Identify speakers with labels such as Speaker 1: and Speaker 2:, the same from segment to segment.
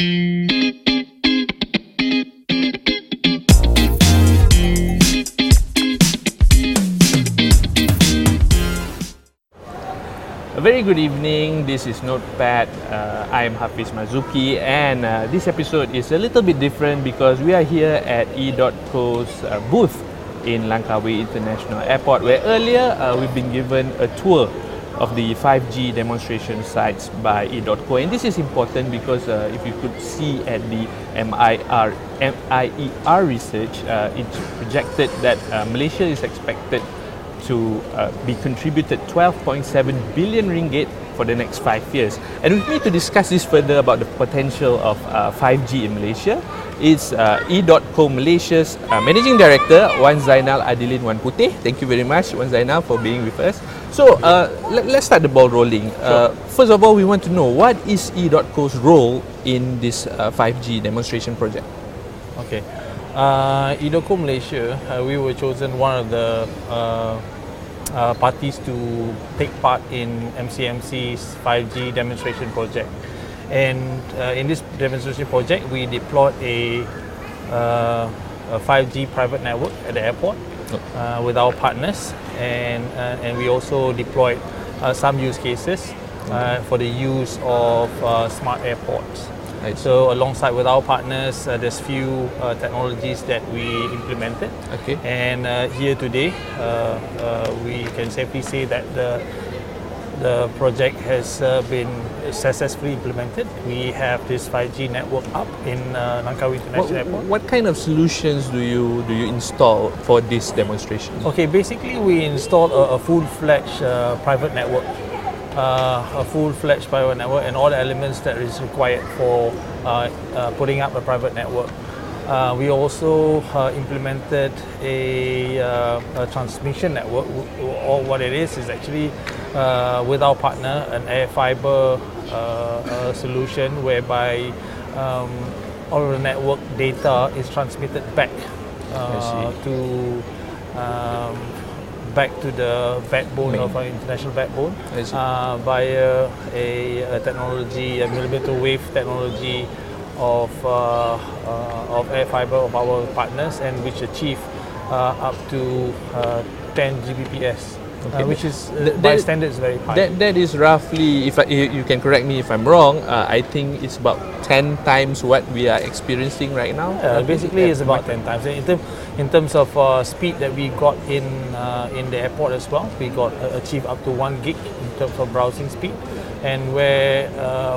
Speaker 1: A very good evening, this is Notepad. I am Hafiz Mazuki, and this episode is a little bit different because we are here at EDOTCO's booth in Langkawi International Airport, where earlier we've been given a tour of the 5G demonstration sites by EDOTCO. And this is important because if you could see at the MIER research, it projected that Malaysia is expected to be contributed 12.7 billion ringgit for the next 5 years. And with me to discuss this further about the potential of 5G in Malaysia is EDOTCO Malaysia's Managing Director, Wan Zainal, Adileen, Wan Puteh. Thank you very much, Wan Zainal, for being with us. So let's start the ball rolling. First of all, we want to know, what is EDOTCO's role in this 5G demonstration project?
Speaker 2: Okay. EDOTCO Malaysia, we were chosen one of the parties to take part in MCMC's 5G demonstration project. And in this demonstration project, we deployed a 5G private network at the airport with our partners, and we also deployed some use cases for the use of smart airports. So alongside with our partners, there's few technologies that we implemented.
Speaker 1: Okay.
Speaker 2: And here today, we can safely say that the project has been successfully implemented. We have this 5G network up in Langkawi International Airport.
Speaker 1: What kind of solutions do you install for this demonstration?
Speaker 2: Okay, basically we installed a full-fledged private network. A full-fledged private network and all the elements that is required for putting up a private network. We also implemented a transmission network, or what it is actually with our partner an air fiber solution whereby all of the network data is transmitted back to the backbone of our international backbone via a technology, a millimeter wave technology of air fiber of our partners, and which achieve up to 10 Gbps. Which is by standards very high.
Speaker 1: That is roughly, if you can correct me if I'm wrong, I think it's about 10 times what we are experiencing right now.
Speaker 2: Basically, it's about 10 times. In terms of speed that we got in the airport as well, we got achieved up to 1 gig in terms of browsing speed. And where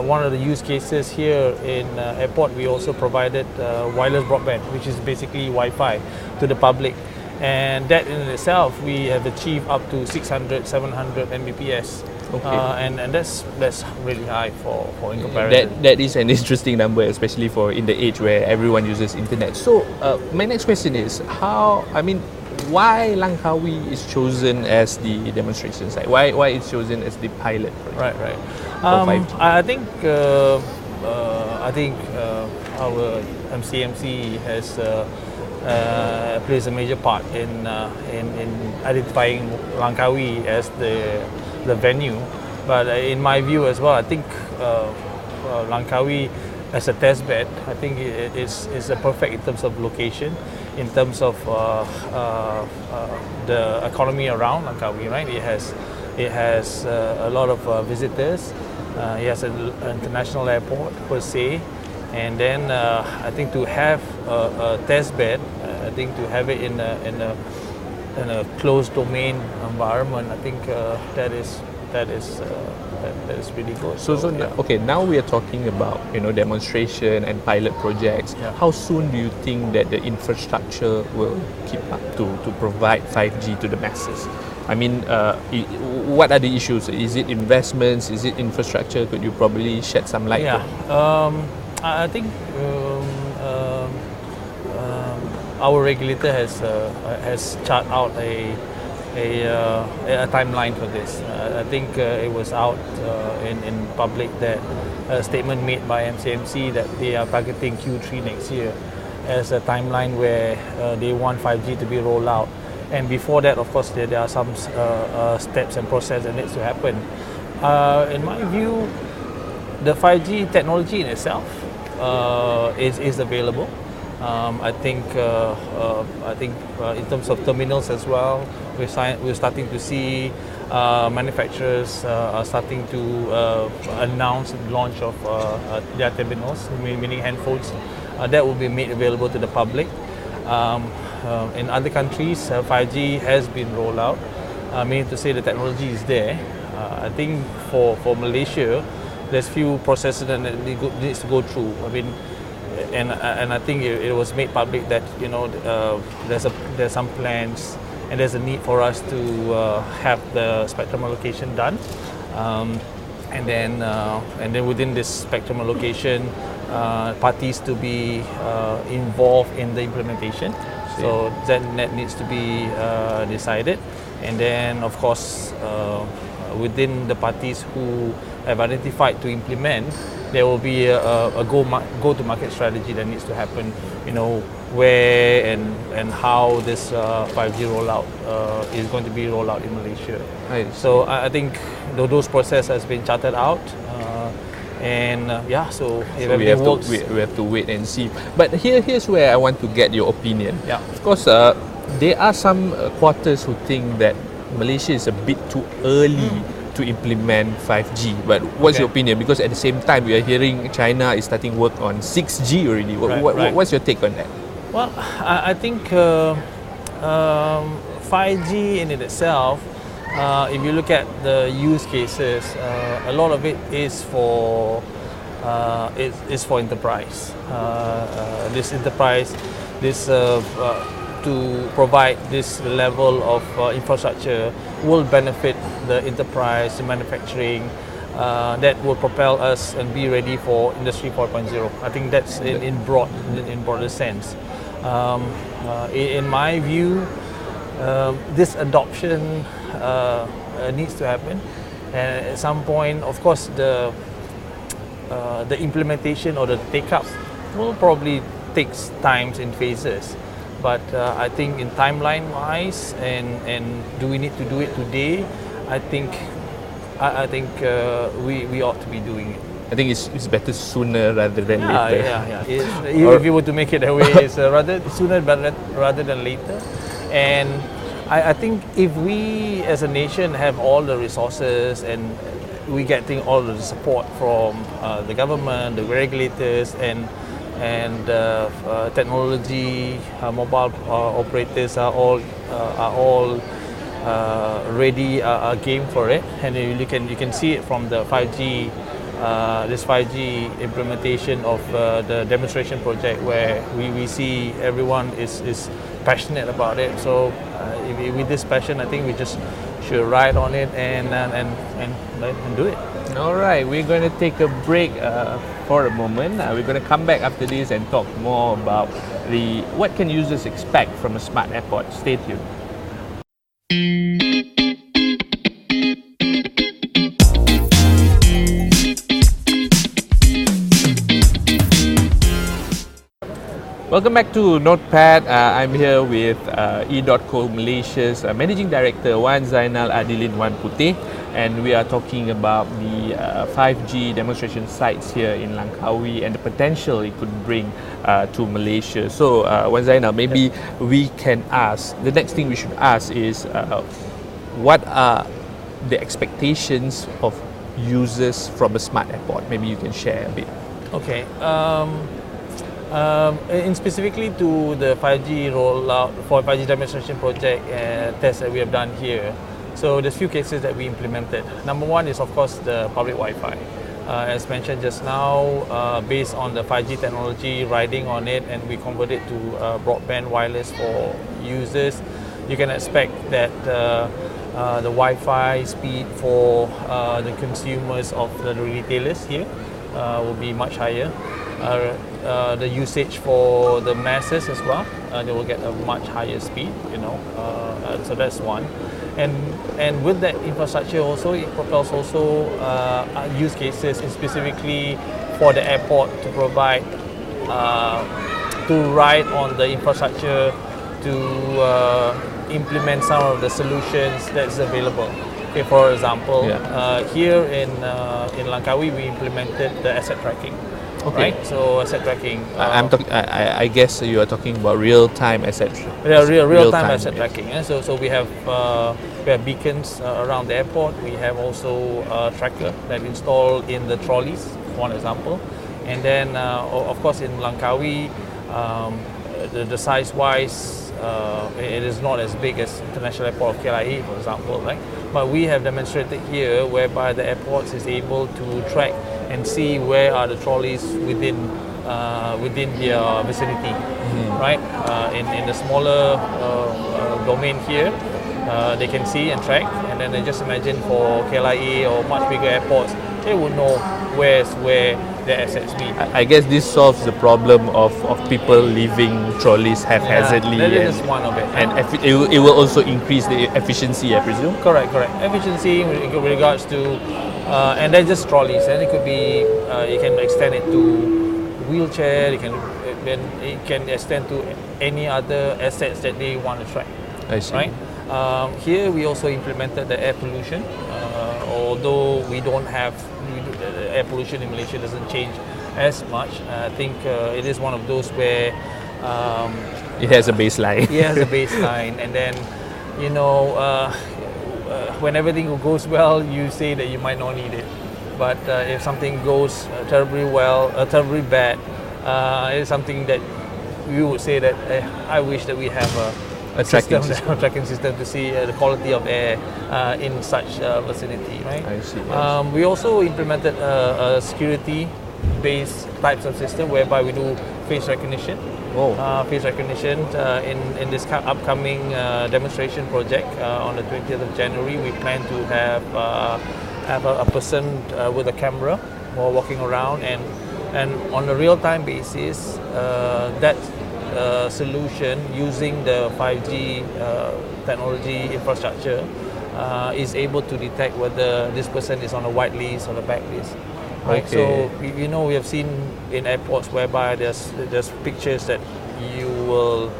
Speaker 2: one of the use cases here in airport, we also provided wireless broadband, which is basically Wi-Fi to the public. And that in itself, we have achieved up to 600, 700 Mbps. Okay. And that's really high for in comparison.
Speaker 1: That is an interesting number, especially for in the age where everyone uses internet. So my next question is, why Langkawi is chosen as the demonstration site? Why it's chosen as the pilot project?
Speaker 2: Right. I think our MCMC has plays a major part in identifying Langkawi as the venue. But in my view as well, I think Langkawi as a test bed, I think it is a perfect in terms of location, in terms of the economy around Langkawi. Right, it has a lot of visitors. It has an international airport per se. And then I think to have a test bed, I think to have it in a closed domain environment, I think that is really good.
Speaker 1: Okay, now we are talking about demonstration and pilot projects.
Speaker 2: Yeah.
Speaker 1: How soon do you think that the infrastructure will keep up to provide 5G to the masses? I mean, what are the issues? Is it investments? Is it infrastructure? Could you probably shed some light?
Speaker 2: Yeah. I think our regulator has charted out a timeline for this. I think it was out in public that a statement made by MCMC that they are targeting Q3 next year as a timeline where they want 5G to be rolled out. And before that, of course, there are some steps and process that needs to happen. In my view, the 5G technology in itself is available. I think in terms of terminals as well, we're starting to see manufacturers are starting to announce the launch of their terminals, meaning handphones that will be made available to the public. In other countries, 5G has been rolled out, meaning to say the technology is there. I think for Malaysia, there's few processes that needs to go through. I mean, and I think it was made public that there's some plans and there's a need for us to have the spectrum allocation done, and then within this spectrum allocation, parties to be involved in the implementation. So that needs to be decided, and then of course within the parties who have identified to implement, there will be a go-to-market strategy that needs to happen. Where and how this 5G rollout is going to be rolled out in Malaysia. So I think those processes has been charted out. So if
Speaker 1: we have
Speaker 2: works,
Speaker 1: we have to wait and see. But here's where I want to get your opinion.
Speaker 2: Yeah.
Speaker 1: Of course, there are some quarters who think that Malaysia is a bit too early to implement 5G. But what's your opinion? Because at the same time, we are hearing China is starting work on 6G already.
Speaker 2: Right.
Speaker 1: What's your take on that?
Speaker 2: Well, I think 5G in itself, if you look at the use cases, a lot of it is for enterprise. This enterprise, to provide this level of infrastructure will benefit the enterprise, the manufacturing, that will propel us and be ready for Industry 4.0. I think that's in broader sense. In my view, this adoption needs to happen, and at some point, of course, the implementation or the take-up will probably take times in phases. But I think in timeline-wise, and do we need to do it today? I think we ought to be doing it.
Speaker 1: I think it's better sooner rather than later.
Speaker 2: If you were to make it that way, it's rather sooner rather than later. And I think if we as a nation have all the resources and we getting all the support from the government, the regulators, and technology, mobile operators are all ready, game for it, and you can see it from the 5G. This 5G implementation of the demonstration project, where we see everyone is passionate about it. So with this passion, I think we just should ride on it and do it.
Speaker 1: All right, we're going to take a break for a moment. We're going to come back after this and talk more about what can users expect from a smart airport. Stay tuned. Welcome back to Notepad. I'm here with EDOTCO Malaysia's Managing Director Zainal, Adileen, Puteh, and we are talking about the 5G demonstration sites here in Langkawi and the potential it could bring to Malaysia. So, Zainal, maybe we can ask, the next thing we should ask is what are the expectations of users from a smart airport? Maybe you can share a bit.
Speaker 2: Okay. In specifically to the 5G rollout for 5G demonstration project test that we have done here, so there's few cases that we implemented. Number one is of course the public Wi-Fi. As mentioned just now, based on the 5G technology riding on it, and we convert it to broadband wireless for users, you can expect that the Wi-Fi speed for the consumers of the retailers here will be much higher. The usage for the masses as well, they will get a much higher speed, so that's one. And with that infrastructure also, it propels also use cases specifically for the airport to provide, to ride on the infrastructure to implement some of the solutions that's available. Okay, for example, here in Langkawi, we implemented the asset tracking.
Speaker 1: Okay.
Speaker 2: right? So asset tracking.
Speaker 1: I guess you are talking about real-time asset.
Speaker 2: Real-time asset
Speaker 1: yes.
Speaker 2: tracking. So we have beacons around the airport. We have also a tracker that installed in the trolleys, one example. And then, of course, in Langkawi, the size-wise, it is not as big as International Airport of KLIA, for example, right? But we have demonstrated here whereby the airports is able to track and see where are the trolleys within their vicinity, right? In the smaller domain here, they can see and track, and then they just imagine for KLIA or much bigger airports, they would know where their assets be.
Speaker 1: I guess this solves the problem of people leaving trolleys haphazardly.
Speaker 2: That is one of it.
Speaker 1: And it will also increase the efficiency, I presume?
Speaker 2: Correct. Efficiency with regards to, and they're just trolleys, and it could be, you can extend it to wheelchair, it can extend to any other assets that they want to track.
Speaker 1: I see.
Speaker 2: Right? Here we also implemented the air pollution, although we don't have, air pollution in Malaysia doesn't change as much. I think it is one of those where
Speaker 1: it has a baseline.
Speaker 2: It has a baseline, and then when everything goes well, you say that you might not need it. But if something goes terribly bad, it's something that we would say that I wish that we have a tracking system to see the quality of air in such vicinity, right?
Speaker 1: I see.
Speaker 2: We also implemented a security-based types of system whereby we do face recognition. Face recognition in this upcoming demonstration project on the 20th of January. We plan to have a person with a camera while walking around, and on a real-time basis, that solution using the 5G technology infrastructure is able to detect whether this person is on a white list or a black list. Right.
Speaker 1: Okay.
Speaker 2: So we have seen in airports whereby there's pictures that you will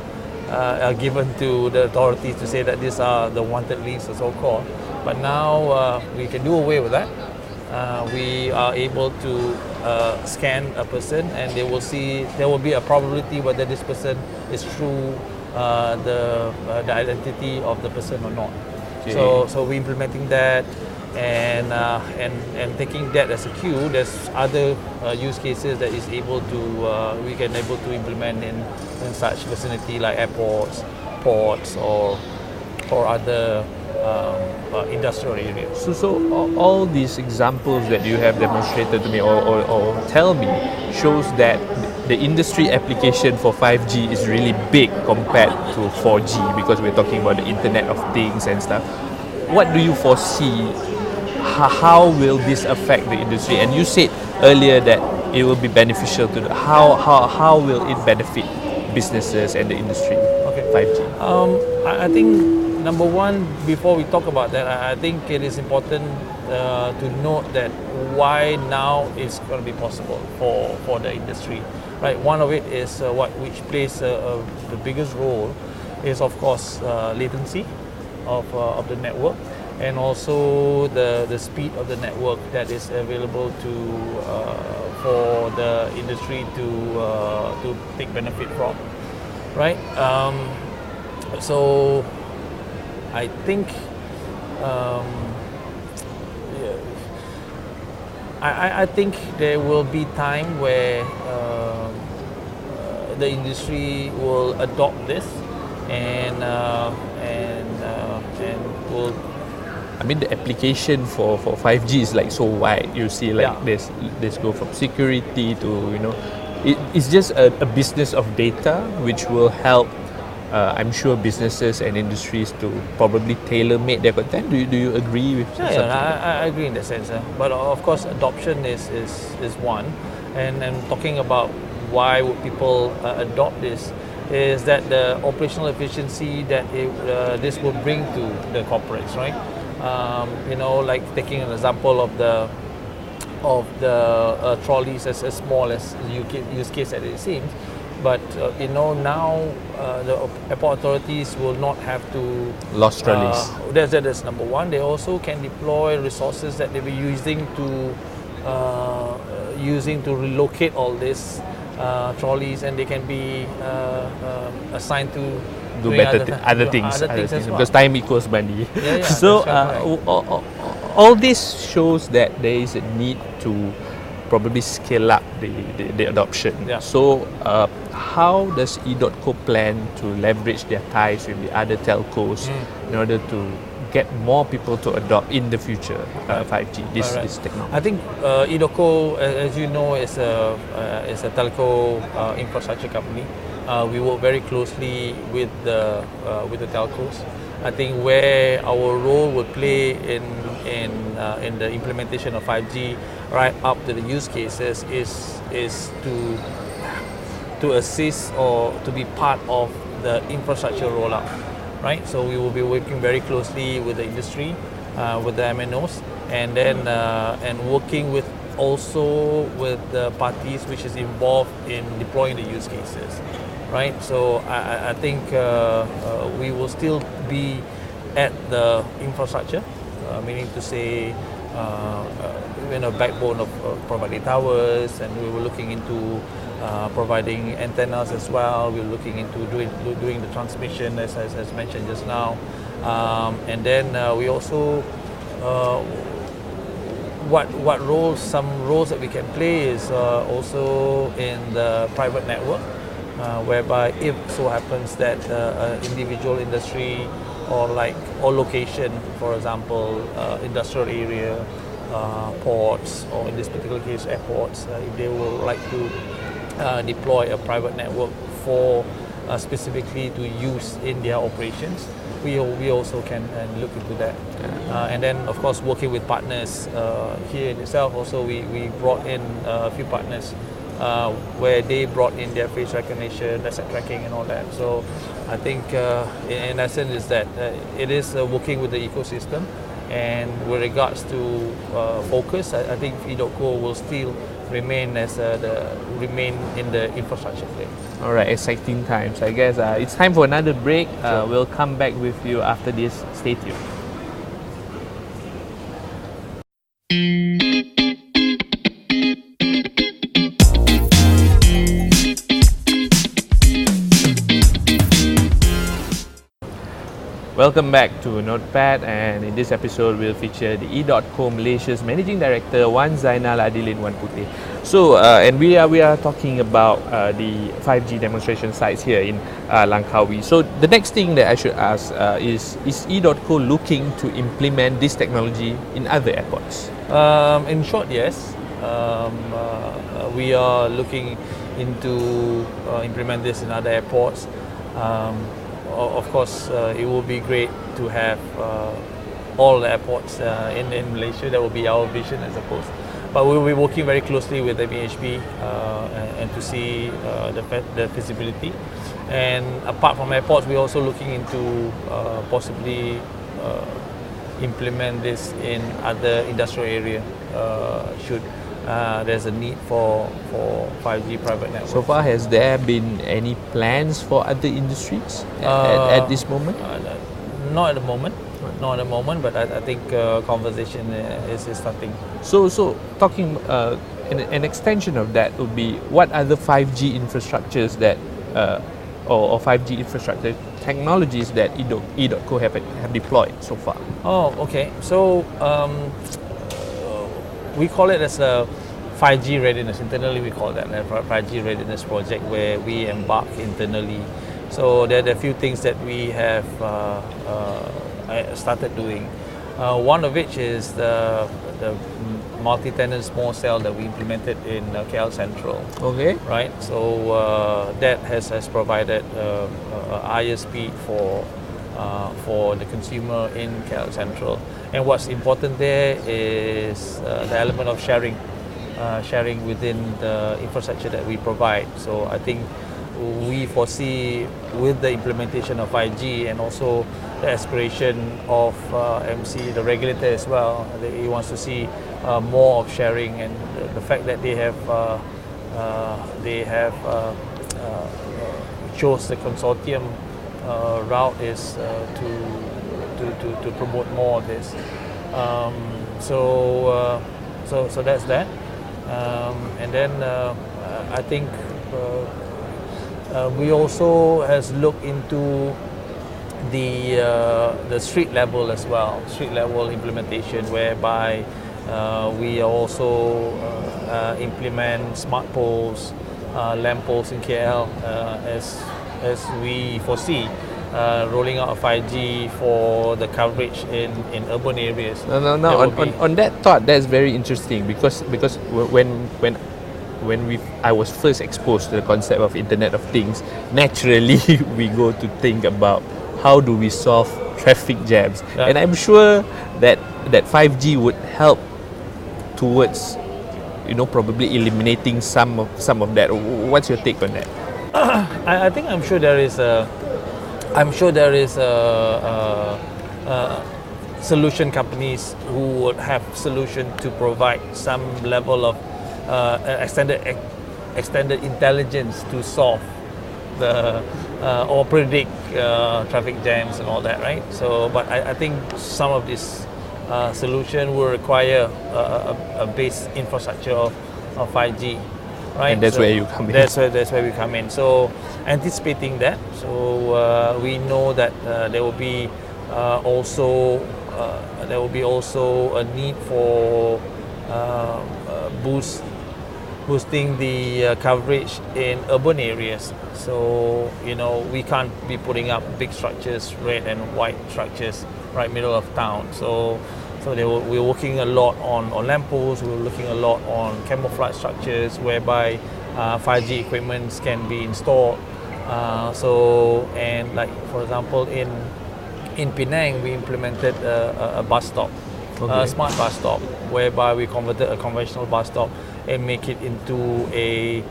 Speaker 2: are given to the authorities to say that these are the wanted lists, so called. But now we can do away with that. We are able to scan a person, and they will see there will be a probability whether this person is true the identity of the person or not.
Speaker 1: Okay.
Speaker 2: So we're implementing that. And taking that as a cue, there's other use cases that is able to we can able to implement in such vicinity like airports, ports, or other industrial areas.
Speaker 1: So all these examples that you have demonstrated to me or tell me shows that the industry application for 5G is really big compared to 4G, because we're talking about the Internet of Things and stuff. What do you foresee? How will this affect the industry? And you said earlier that it will be beneficial to how will it benefit businesses and the industry?
Speaker 2: Okay.
Speaker 1: 5G.
Speaker 2: I think number one, before we talk about that, I think it is important to note that why now it's going to be possible for the industry. Right. One of it is which plays the biggest role is, of course, latency of the network, and also the speed of the network that is available for the industry to take benefit from, right? So I think I think there will be time where the industry will adopt this and will.
Speaker 1: I mean, the application for 5G is like so wide. You see, like this go from security to it's just a business of data, which will help. I'm sure businesses and industries to probably tailor-make their content. Do you agree with?
Speaker 2: I agree in that sense. But of course, adoption is one, and talking about why would people adopt this is that the operational efficiency that this will bring to the corporates, right? Like taking an example of the trolleys as small as use case as it seems, but now the airport authorities will not have to
Speaker 1: lost trolleys.
Speaker 2: That's number one. They also can deploy resources that they be using to using to relocate all these trolleys, and they can be assigned to
Speaker 1: Do
Speaker 2: doing
Speaker 1: better other things
Speaker 2: as well.
Speaker 1: because time equals money.
Speaker 2: Yeah,
Speaker 1: So
Speaker 2: that's right.
Speaker 1: all this shows that there is a need to probably scale up the adoption.
Speaker 2: Yeah.
Speaker 1: So how does EDOTCO plan to leverage their ties with the other telcos in order to get more people to adopt in the future 5G, this technology?
Speaker 2: I think EDOTCO, as you know, is a telco infrastructure company. We work very closely with the telcos. I think where our role would play in the implementation of 5G right up to the use cases is to assist or to be part of the infrastructure rollout, right? So we will be working very closely with the industry, with the MNOs, and then and working with also with the parties which is involved in deploying the use cases, right? So I think we will still be at the infrastructure, meaning to say backbone of providing towers, and we were looking into providing antennas as well. We're looking into doing the transmission as mentioned just now, and then we also some roles that we can play is also in the private network, whereby if so happens that individual industry or location, for example, industrial area, ports, or in this particular case airports, if they would like to deploy a private network for specifically to use in their operations, we also can look into that. And then of course working with partners here in itself also, we brought in a few partners where they brought in their face recognition, asset tracking and all that. So I think in essence is that it is working with the ecosystem. And with regards to focus, I think EDOTCO will still remain in the infrastructure play.
Speaker 1: All right, exciting times. I guess it's time for another break.
Speaker 2: Sure.
Speaker 1: We'll come back with you after this. Stay tuned. Welcome back to Notepad, and in this episode we'll feature the EDOTCO Malaysia's Managing Director, one Zainal, Adileen, one Puteh. So and we are talking about the 5G demonstration sites here in Langkawi. So the next thing that I should ask is EDOTCO looking to implement this technology in other airports?
Speaker 2: In short, yes. We are looking into implement this in other airports. Of course, it will be great to have all the airports in Malaysia. That will be our vision, I suppose. But we'll be working very closely with MAHB and to see the feasibility. And apart from airports, we're also looking into possibly implement this in other industrial area should there's a need for 5G private networks.
Speaker 1: So far, has there been any plans for other industries at this moment?
Speaker 2: Not at the moment. Not at the moment, but I think conversation is starting.
Speaker 1: So talking an extension of that would be, what other 5G infrastructures that or 5G infrastructure technologies that EDOTCO have deployed so far?
Speaker 2: Oh, okay. So we call it as a 5G readiness. Internally, we call that a 5G readiness project, where we embark internally. So there are a few things that we have started doing. One of which is the multi-tenant small cell that we implemented in KL Central.
Speaker 1: Okay.
Speaker 2: Right. So that has provided a higher speed for the consumer in KL Central. And what's important there is the element of sharing within the infrastructure that we provide. So I think we foresee with the implementation of 5G and also the aspiration of MC, the regulator as well, that he wants to see more of sharing, and the fact that they have chose the consortium route is to promote more of this. So that's that. And then I think we also has looked into the street level as well, street level implementation, whereby we also implement smart poles, lamp poles in KL as we foresee rolling out a 5G for the coverage in urban areas.
Speaker 1: No. On that thought, that's very interesting because when I was first exposed to the concept of Internet of Things, naturally we go to think about how do we solve traffic jams, and I'm sure that 5G would help towards probably eliminating some of that. What's your take on that?
Speaker 2: I think I'm sure there is a solution companies who would have solution to provide some level of extended intelligence to solve the or predict traffic jams and all that, right? So, but I think some of this solution will require a base infrastructure of 5G, right?
Speaker 1: And that's where you come in.
Speaker 2: That's where we come in. So, anticipating that, so we know that there will be also a need for boosting the coverage in urban areas. So we can't be putting up big structures, red and white structures, right middle of town. So we're working a lot on lamp posts. We're looking a lot on camouflage structures whereby 5G equipments can be installed. And like for example in Penang, we implemented a bus stop, a smart bus stop, whereby we converted a conventional bus stop and make it into a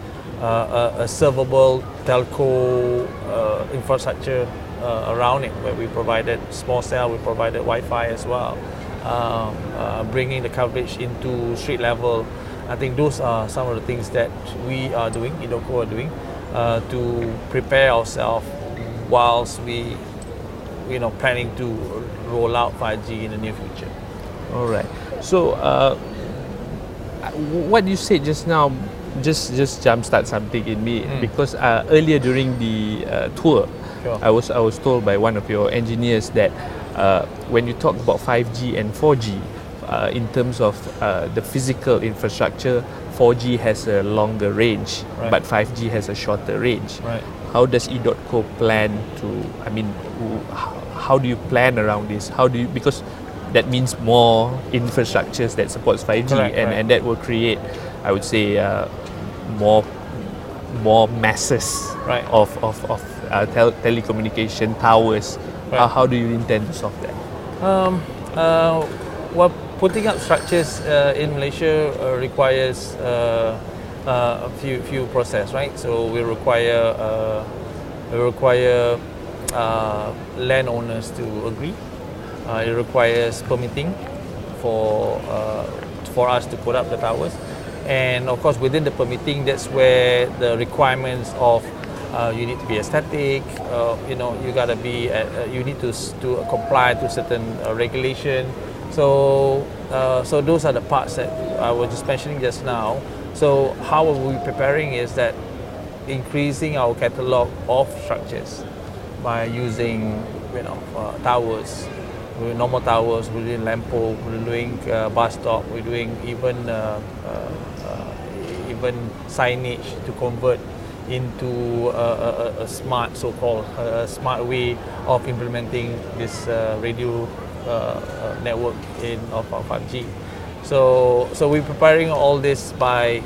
Speaker 2: servable telco infrastructure around it, where we provided small cell, we provided Wi-Fi as well, bringing the coverage into street level. I think those are some of the things that we are doing, EDOTCO are doing, to prepare ourselves whilst we planning to roll out 5G in the near future.
Speaker 1: All right. So what you said just now just jumpstart something in me, because earlier during the tour,
Speaker 2: Sure.
Speaker 1: I was told by one of your engineers that when you talk about 5G and 4G, in terms of the physical infrastructure, 4G has a longer range,
Speaker 2: Right.
Speaker 1: but 5G has a shorter range.
Speaker 2: Right.
Speaker 1: How does EDOTCO plan to? I mean, how do you plan around this? Because that means more infrastructures that supports 5G,
Speaker 2: Correct,
Speaker 1: and that will create, I would say, more masses
Speaker 2: Right.
Speaker 1: of telecommunication towers.
Speaker 2: Right.
Speaker 1: How do you intend to solve that?
Speaker 2: Well, putting up structures in Malaysia requires a few process, right? So we require landowners to agree. It requires permitting for us to put up the towers, and of course within the permitting, that's where the requirements of you need to be aesthetic. You gotta be. You need to comply to certain regulation. So those are the parts that I was just mentioning just now. So how are we preparing is that increasing our catalog of structures by using towers, normal towers, we're doing lamp pole, we're doing bus stop, we're doing even signage to convert into a smart, so-called smart way of implementing this radio network of 5G. So we're preparing all this by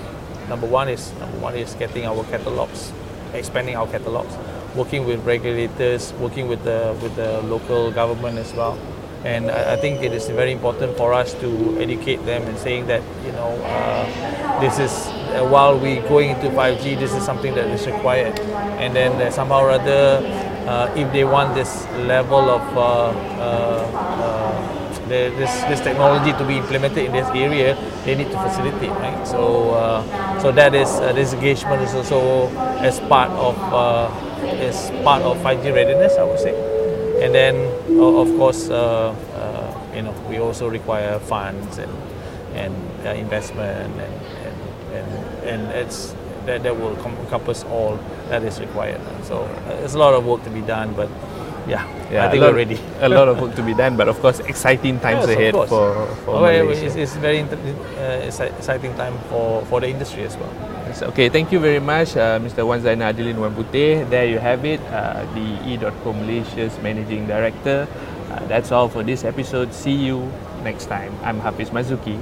Speaker 2: number one is getting our catalogs, expanding our catalogs, working with regulators, working with the local government as well. And I think it is very important for us to educate them and saying that this is while we going into 5G, this is something that is required. And then somehow or other, if they want this level of this technology to be implemented in this area, they need to facilitate, right? So that is this engagement is also as part of 5G readiness, I would say. And then of course we also require funds and investment and and it's that will encompass all that is required. So there's a lot of work to be done, but yeah, I think we're ready.
Speaker 1: A lot of work to be done, but of course, exciting times
Speaker 2: Yes, of
Speaker 1: ahead
Speaker 2: course.
Speaker 1: for Malaysia.
Speaker 2: It's very exciting time for the industry as well.
Speaker 1: Okay, thank you very much, Mr. Wan Zainal Adileen Wan Puteh. There you have it, the EDOTCO Malaysia's Managing Director. That's all for this episode. See you next time. I'm Hafiz Mazuki.